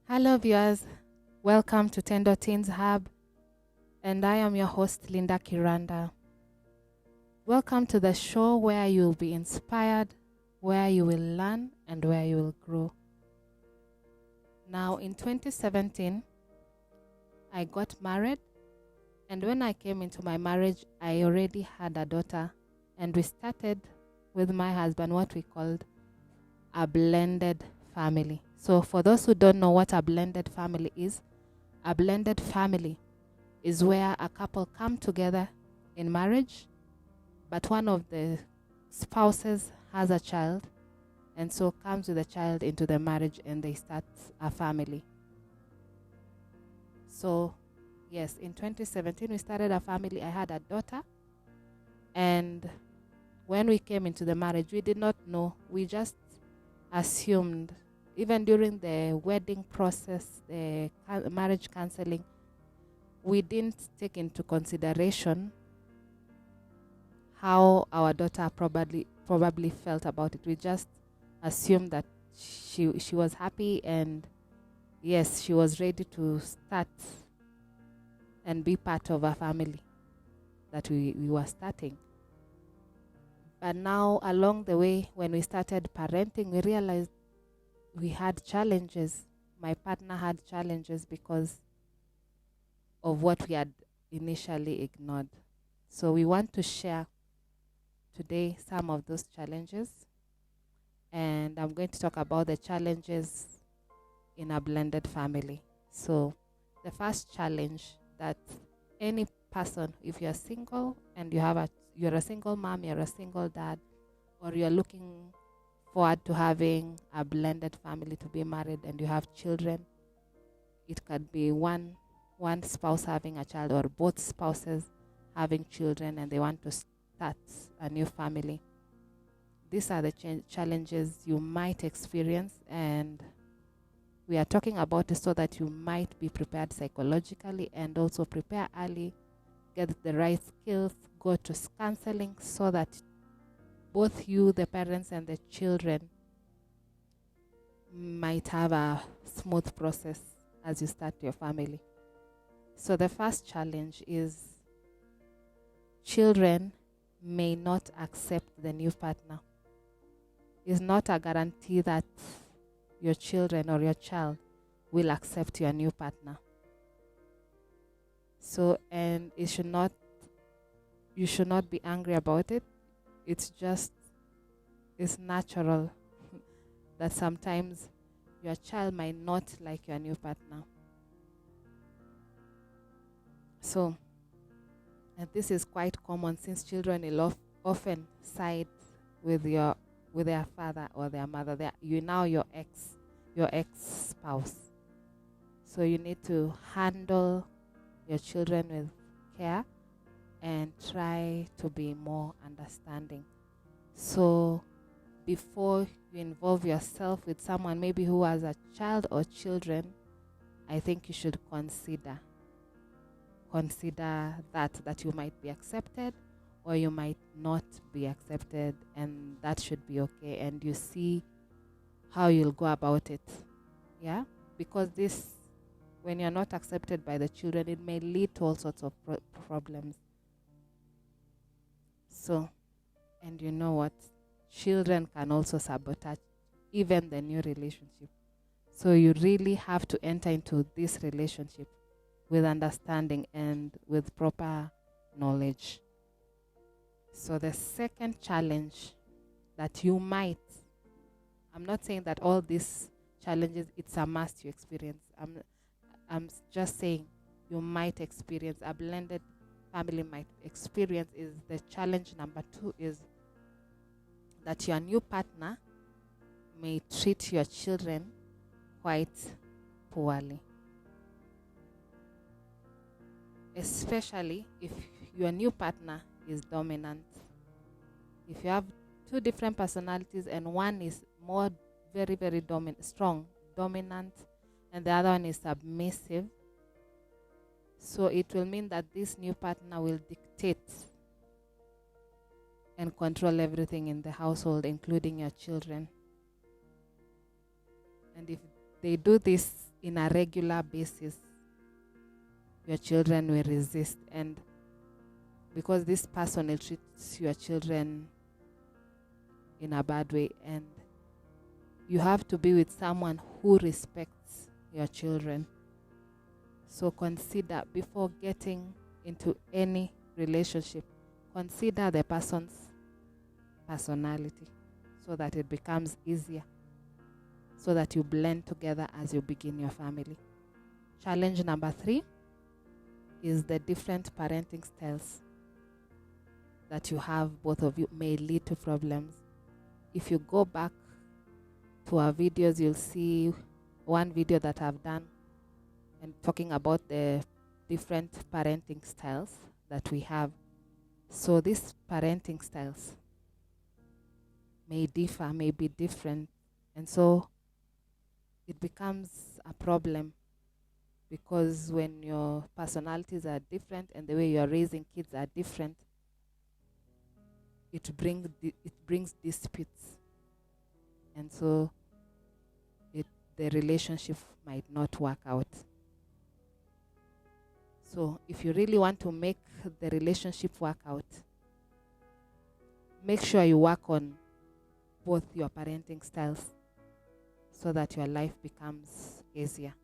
Hello, viewers. Welcome to Tender Teens Hub, and I am your host, Lindah Kiranda. Welcome to the show where you will be inspired, where you will learn, and where you will grow. Now, in 2017, I got married, and when I came into my marriage, I already had a daughter, and we started with my husband what we called a blended family. So for those who don't know what a blended family is where a couple come together in marriage, but one of the spouses has a child, and so comes with a child into the marriage and they start a family. So yes, in 2017 we started a family. I had a daughter, and when we came into the marriage, we did not know. We just assumed. Even during the wedding process, the marriage counseling, we didn't take into consideration how our daughter probably felt about it. We just assumed that she was happy, and yes, she was ready to start and be part of a family that we were starting. But now, along the way, when we started parenting, we realized we had challenges. My partner had challenges because of what we had initially ignored. So we want to share today some of those challenges. And I'm going to talk about the challenges in a blended family. So the first challenge that any person, if you're single and you're a single mom, you're a single dad, or you're looking forward to having a blended family, to be married and you have children, it could be one spouse having a child or both spouses having children and they want to start a new family. These are the challenges you might experience, and we are talking about it so that you might be prepared psychologically and also prepare early, get the right skills, go to counseling so that both you, the parents, and the children might have a smooth process as you start your family. So the first challenge is children may not accept the new partner. It's not a guarantee that your children or your child will accept your new partner. So, and you should not be angry about it. It's natural that sometimes your child might not like your new partner. So, and this is quite common since children will often side with their father or their mother. Your ex spouse. So you need to handle your children with care and try to be more understanding. So before you involve yourself with someone maybe who has a child or children, I think you should consider that you might be accepted or you might not be accepted, and that should be okay, and you see how you'll go about it. Yeah, because when you're not accepted by the children, it may lead to all sorts of problems. So, and you know what? Children can also sabotage even the new relationship. So you really have to enter into this relationship with understanding and with proper knowledge. So the second challenge that you might, I'm not saying that all these challenges, it's a must you experience. I'm just saying you might experience, a blended family might experience, is the challenge number 2 is that your new partner may treat your children quite poorly. Especially if your new partner is dominant. If you have two different personalities and one is more very, very dominant, and the other one is submissive, so it will mean that this new partner will dictate and control everything in the household, including your children. And if they do this in a regular basis, your children will resist. And because this person will treat your children in a bad way, and you have to be with someone who respects your children. So consider, before getting into any relationship, consider the person's personality so that it becomes easier, so that you blend together as you begin your family. Challenge number 3 is the different parenting styles that you have, both of you, may lead to problems. If you go back to our videos, you'll see one video that I've done and talking about the different parenting styles that we have. So these parenting styles may differ, may be different, and so it becomes a problem, because when your personalities are different and the way you're raising kids are different, it brings disputes, and so the relationship might not work out. So if you really want to make the relationship work out, make sure you work on both your parenting styles so that your life becomes easier.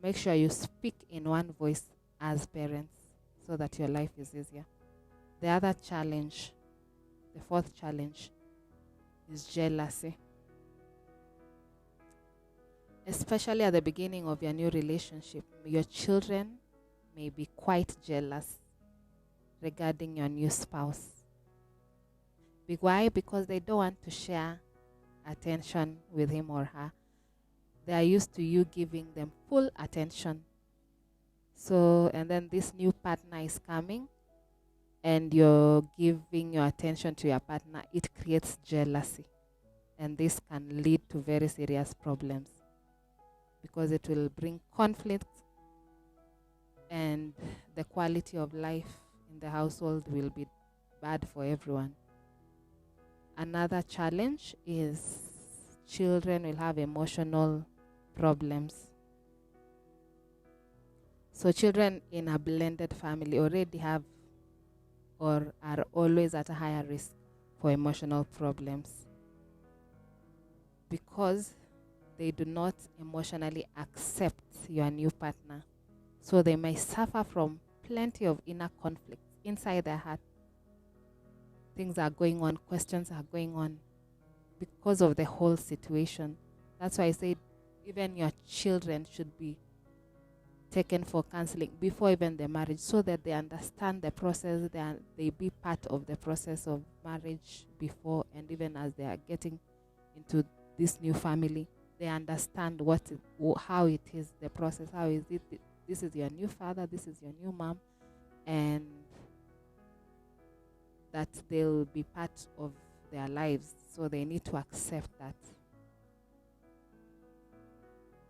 Make sure you speak in one voice as parents so that your life is easier. The other challenge, the 4th challenge, is jealousy. Especially at the beginning of your new relationship, your children may be quite jealous regarding your new spouse. Why? Because they don't want to share attention with him or her. They are used to you giving them full attention. So, and then this new partner is coming and you're giving your attention to your partner. It creates jealousy. And this can lead to very serious problems, because it will bring conflict and the quality of life in the household will be bad for everyone. Another challenge is children will have emotional problems. So children in a blended family already have or are always at a higher risk for emotional problems, because they do not emotionally accept your new partner. So they may suffer from plenty of inner conflict inside their heart. Things are going on, questions are going on because of the whole situation. That's why I said even your children should be taken for counseling before even the marriage, so that they understand the process, they be part of the process of marriage before, and even as they are getting into this new family, they understand how it is, the process, how is it. This is your new father, this is your new mom, and that they'll be part of their lives. So they need to accept that.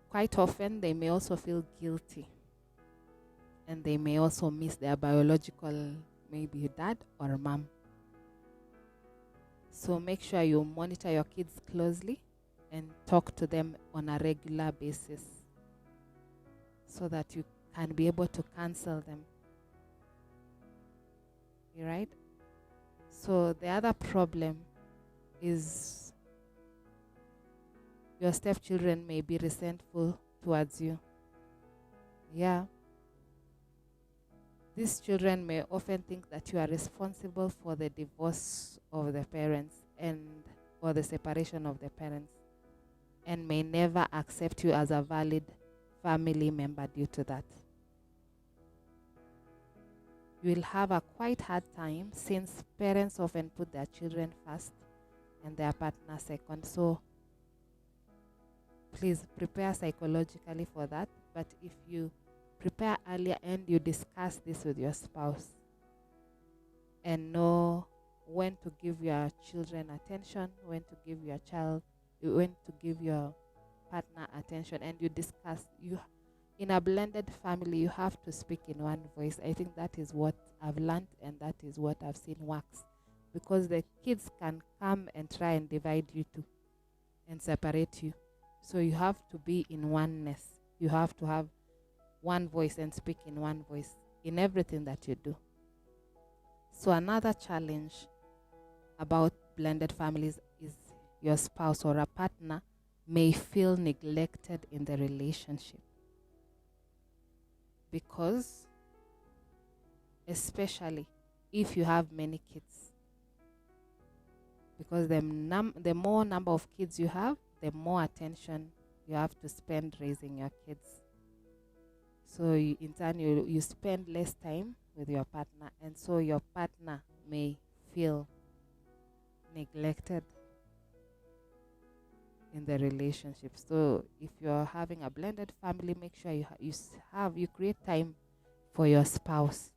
Quite often, they may also feel guilty, and they may also miss their biological, maybe dad or mom. So make sure you monitor your kids closely and talk to them on a regular basis, so that you can be able to counsel them. Right? So the other problem is your stepchildren may be resentful towards you. Yeah. These children may often think that you are responsible for the divorce of the parents or the separation of the parents, and may never accept you as a valid family member due to that. You will have a quite hard time, since parents often put their children first and their partner second. So please prepare psychologically for that. But if you prepare earlier and you discuss this with your spouse and know when to give your children attention, when to give your partner attention, and you discuss, in a blended family, you have to speak in one voice. I think that is what I've learned, and that is what I've seen works, because the kids can come and try and divide you two and separate you. So you have to be in oneness. You have to have one voice and speak in one voice in everything that you do. So another challenge about blended families is your spouse or a partner may feel neglected in the relationship, because especially if you have many kids, because the more number of kids you have, the more attention you have to spend raising your kids. So in turn, you spend less time with your partner, and so your partner may feel neglected in the relationship. So if you're having a blended family, make sure you create time for your spouse,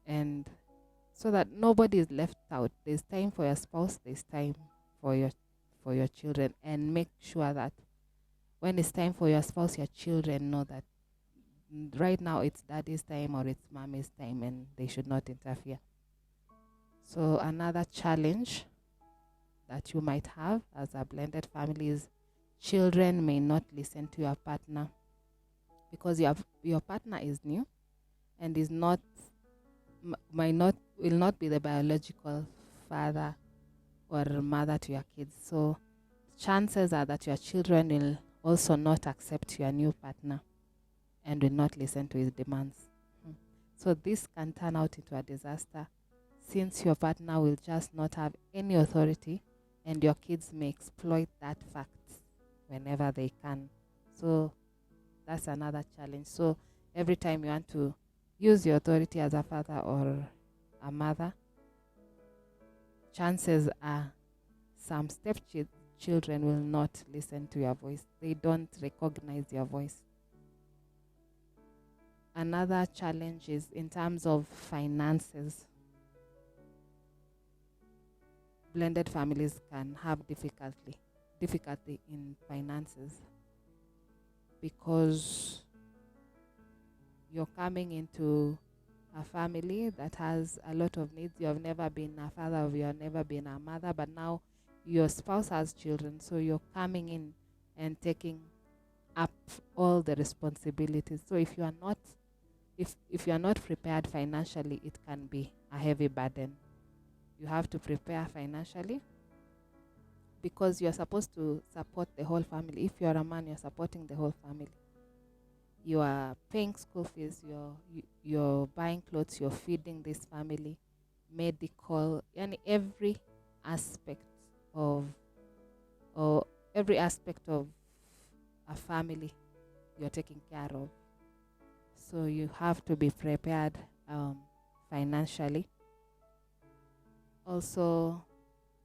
and so that nobody is left out. There's time for your spouse, there's time for your children, and make sure that when it's time for your spouse, your children know that right now it's daddy's time or it's mommy's time, and they should not interfere. So another challenge that you might have as a blended family is children may not listen to your partner, because your partner is new and will not be the biological father or mother to your kids. So chances are that your children will also not accept your new partner and will not listen to his demands. So this can turn out into a disaster, since your partner will just not have any authority, and your kids may exploit that fact whenever they can. So that's another challenge. So every time you want to use your authority as a father or a mother, chances are some stepchildren will not listen to your voice. They don't recognize your voice. Another challenge is in terms of finances. Blended families can have difficulty in finances, because you're coming into a family that has a lot of needs. You have never been a father, or you have never been a mother, but now your spouse has children, so you're coming in and taking up all the responsibilities. So if you are not prepared financially, it can be a heavy burden. You have to prepare financially, because you're supposed to support the whole family. If you're a man, you're supporting the whole family. You are paying school fees, you're buying clothes, you're feeding this family, medical, and every aspect of a family you're taking care of. So you have to be prepared financially. Also,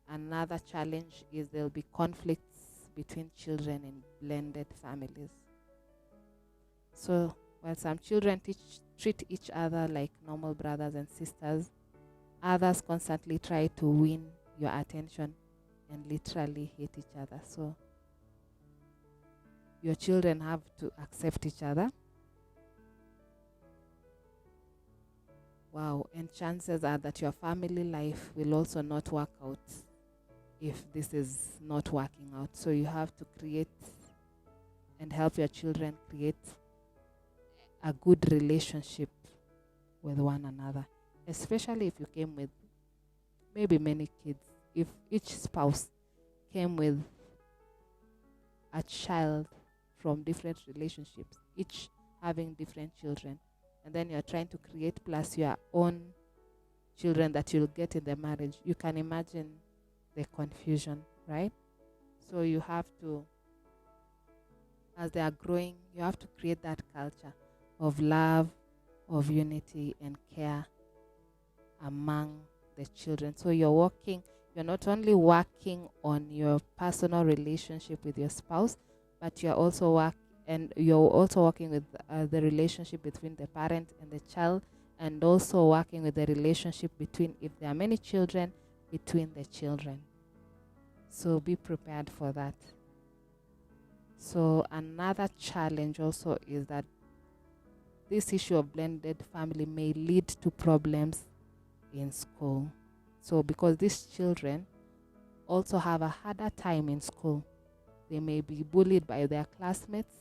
another challenge is there'll be conflicts between children in blended families. So while some children treat each other like normal brothers and sisters, others constantly try to win your attention and literally hate each other. So your children have to accept each other. Wow, and chances are that your family life will also not work out if this is not working out. So you have to create and help your children create a good relationship with one another, especially if you came with maybe many kids. If each spouse came with a child from different relationships, each having different children, and then you're trying to create plus your own children that you'll get in the marriage, you can imagine the confusion, right? So you have to, as they are growing, you have to create that culture of love, of unity and care among the children. So you're not only working on your personal relationship with your spouse, but you're also working with the relationship between the parent and the child, and also working with the relationship between, if there are many children, between the children. So be prepared for that. So another challenge also is that this issue of blended family may lead to problems in school. So because these children also have a harder time in school, they may be bullied by their classmates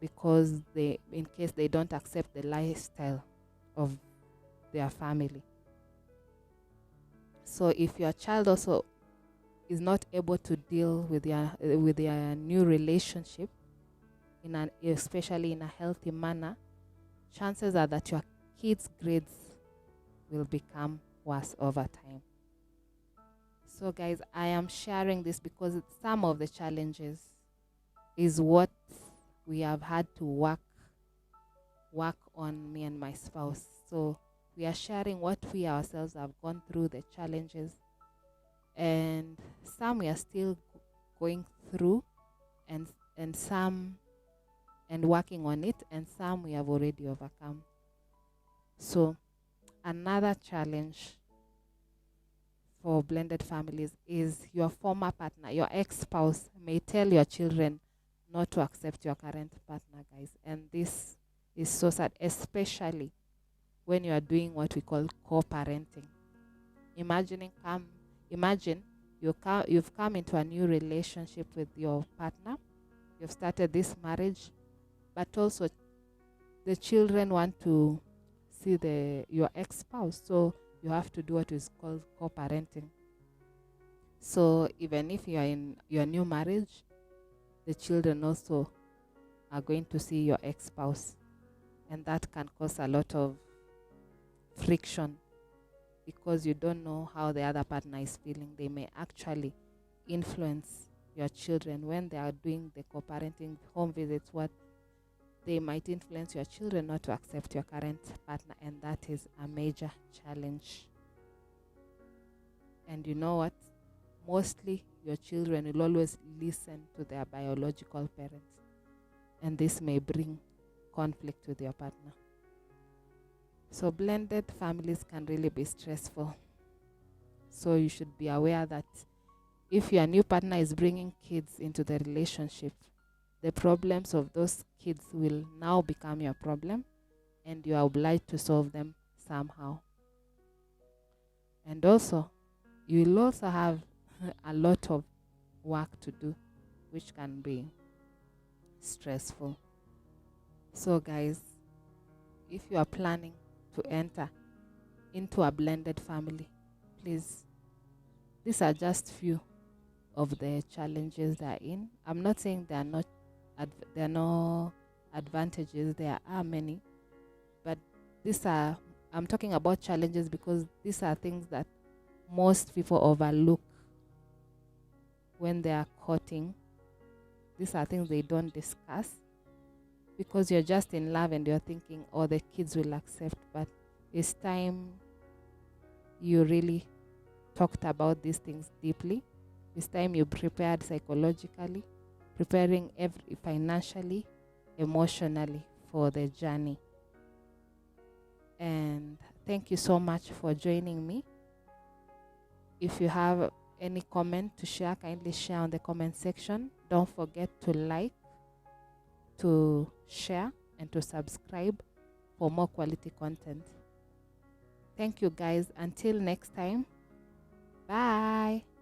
because in case they don't accept the lifestyle of their family. So if your child also is not able to deal with their new relationship especially in a healthy manner, chances are that your kids' grades will become worse over time. So guys, I am sharing this because some of the challenges is what we have had to work on, me and my spouse. So we are sharing what we ourselves have gone through, the challenges, and some we are still going through, and some and working on it, and some we have already overcome. So another challenge for blended families is your former partner, your ex-spouse may tell your children not to accept your current partner, guys. And this is so sad, especially when you are doing what we call co-parenting. Imagine you've come into a new relationship with your partner. You've started this marriage, but also the children want to see your ex-spouse. So you have to do what is called co-parenting. So even if you are in your new marriage, the children also are going to see your ex-spouse. And that can cause a lot of friction because you don't know how the other partner is feeling. They may actually influence your children when they are doing the co-parenting home visits. What they might influence your children not to accept your current partner, and that is a major challenge. And you know what? Mostly your children will always listen to their biological parents, and this may bring conflict with your partner. So blended families can really be stressful. So you should be aware that if your new partner is bringing kids into the relationship, the problems of those kids will now become your problem, and you are obliged to solve them somehow. And also, you will also have a lot of work to do, which can be stressful. So guys, if you are planning to enter into a blended family, please, these are just few of the challenges they are in. I'm not saying there are no advantages. There are many, but I'm talking about challenges because these are things that most people overlook when they are courting. These are things they don't discuss because you're just in love and you're thinking, oh, the kids will accept. But it's time you really talked about these things deeply. It's time you prepared psychologically, preparing financially, emotionally for the journey. And thank you so much for joining me. If you have any comment to share, kindly share on the comment section. Don't forget to like, to share, and to subscribe for more quality content. Thank you guys. Until next time. Bye.